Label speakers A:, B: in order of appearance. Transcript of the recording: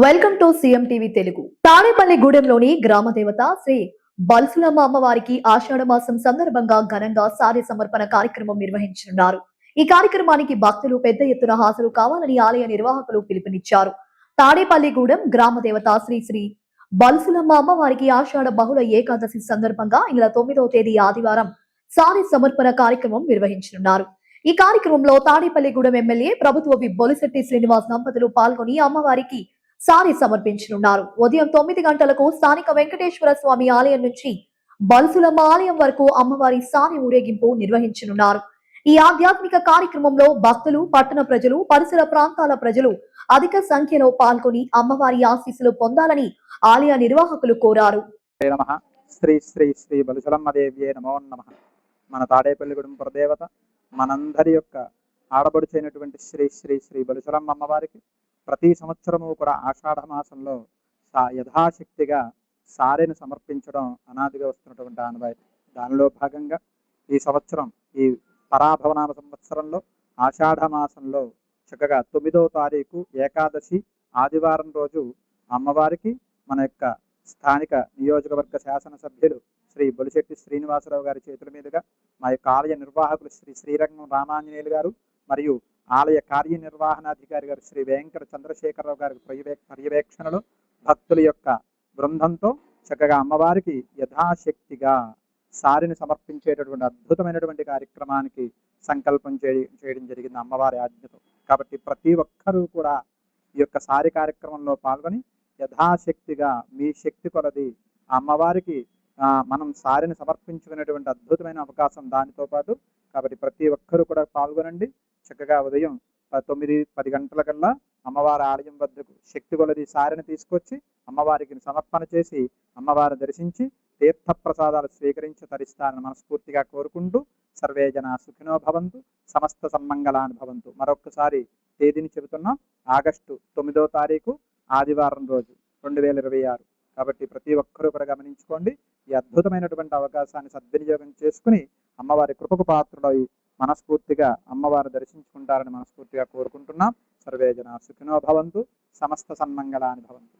A: Welcome to CM TV Telugu. తాడేపల్లిగూడెంలోని గ్రామ దేవత శ్రీ బల్సులమ్మ అమ్మవారికి ఆషాఢ మాసం సందర్భంగా ఘనంగా సారి సమర్పణ కార్యక్రమం నిర్వహించనున్నారు. ఈ కార్యక్రమానికి భక్తులు పెద్ద ఎత్తున హాజరు కావాలని ఆలయ నిర్వాహకులు పిలుపునిచ్చారు. తాడేపల్లిగూడెం గ్రామ దేవత శ్రీ శ్రీ బల్సులమ్మ అమ్మవారికి ఆషాఢ బహుళ ఏకాదశి సందర్భంగా ఈ నెల 9వ తేదీ ఆదివారం సారి సమర్పణ కార్యక్రమం నిర్వహించనున్నారు. ఈ కార్యక్రమంలో తాడేపల్లిగూడెం ఎమ్మెల్యే ప్రభుత్వ విప్ బొలిశెట్టి శ్రీనివాస్ దంపతులు పాల్గొని అమ్మవారికి సారి సమర్పించనున్నారు. ఉదయం 9 గంటలకు స్థానిక వెంకటేశ్వర స్వామి ఆలయం నుంచి బల్సులమ్మ ఆలయం వరకు అమ్మవారి సారి ఊరేగింపు నిర్వహించనున్నారు. ఈ ఆధ్యాత్మిక కార్యక్రమంలో భక్తులు, పట్టణ ప్రజలు, పరిసర ప్రాంతాల ప్రజలు అధిక సంఖ్యలో పాల్గొని అమ్మవారి ఆశీస్సులు పొందాలని ఆలయ నిర్వాహకులు కోరారు.
B: శ్రీ శ్రీ శ్రీ బలుసలమ్మ దేవ్యే నమో నమః. మన తాడేపల్లిగూడెం పురదేవత, మనందరి యొక్క ఆడబడుచైనటువంటి శ్రీ శ్రీ శ్రీ బలుసలమ్మ అమ్మవారికి ప్రతి సంవత్సరము కూడా ఆషాఢ మాసంలో యథాశక్తిగా సారెను సమర్పించడం అనాదిగా వస్తున్నటువంటి ఆనవాయితీ. దానిలో భాగంగా ఈ సంవత్సరం ఈ పరాభవనామ సంవత్సరంలో ఆషాఢ మాసంలో చక్కగా 9వ తారీఖు ఏకాదశి ఆదివారం రోజు అమ్మవారికి మన యొక్క స్థానిక నియోజకవర్గ శాసనసభ్యులు శ్రీ బొలిశెట్టి శ్రీనివాసరావు గారి చేతుల మీదుగా మా యొక్క ఆలయ నిర్వాహకులు శ్రీ శ్రీరంగం రామాంజనేయులు గారు మరియు ఆలయ కార్యనిర్వహణాధికారి గారు శ్రీ వెంకట చంద్రశేఖరరావు గారి పర్యవేక్షణలో భక్తుల యొక్క బృందంతో చక్కగా అమ్మవారికి యథాశక్తిగా సారిని సమర్పించేటటువంటి అద్భుతమైనటువంటి కార్యక్రమానికి సంకల్పం చేయడం జరిగింది అమ్మవారి ఆజ్ఞతో. కాబట్టి ప్రతి ఒక్కరూ కూడా ఈ యొక్క సారి కార్యక్రమంలో పాల్గొని యథాశక్తిగా మీ శక్తి కొలది అమ్మవారికి మనం సారిని సమర్పించుకునేటువంటి అద్భుతమైన అవకాశం దానితో పాటు. కాబట్టి ప్రతి ఒక్కరూ కూడా పాల్గొనండి. చక్కగా ఉదయం 9-10 గంటలకల్లా అమ్మవారి ఆలయం వద్దకు శక్తి కొలది సారిని తీసుకొచ్చి అమ్మవారికి సమర్పణ చేసి అమ్మవారిని దర్శించి తీర్థ ప్రసాదాలు స్వీకరించి తరిస్తారని మనస్ఫూర్తిగా కోరుకుంటూ సర్వే జన సుఖినో భవంతు, సమస్త సన్మంగళాని భవంతు. మరొకసారి తేదీని చెబుతున్నాం, ఆగస్టు 9వ తారీఖు ఆదివారం రోజు 2026. కాబట్టి ప్రతి ఒక్కరూ కూడా గమనించుకోండి. ఈ అద్భుతమైనటువంటి అవకాశాన్ని సద్వినియోగం చేసుకుని అమ్మవారి కృపకు పాత్రులై మనస్ఫూర్తిగా అమ్మవారు దర్శించుకుంటారని మనస్ఫూర్తిగా కోరుకుంటున్నాం. సర్వే జన సుఖినో భవంతు, సమస్త సన్మంగళాని భవంతు.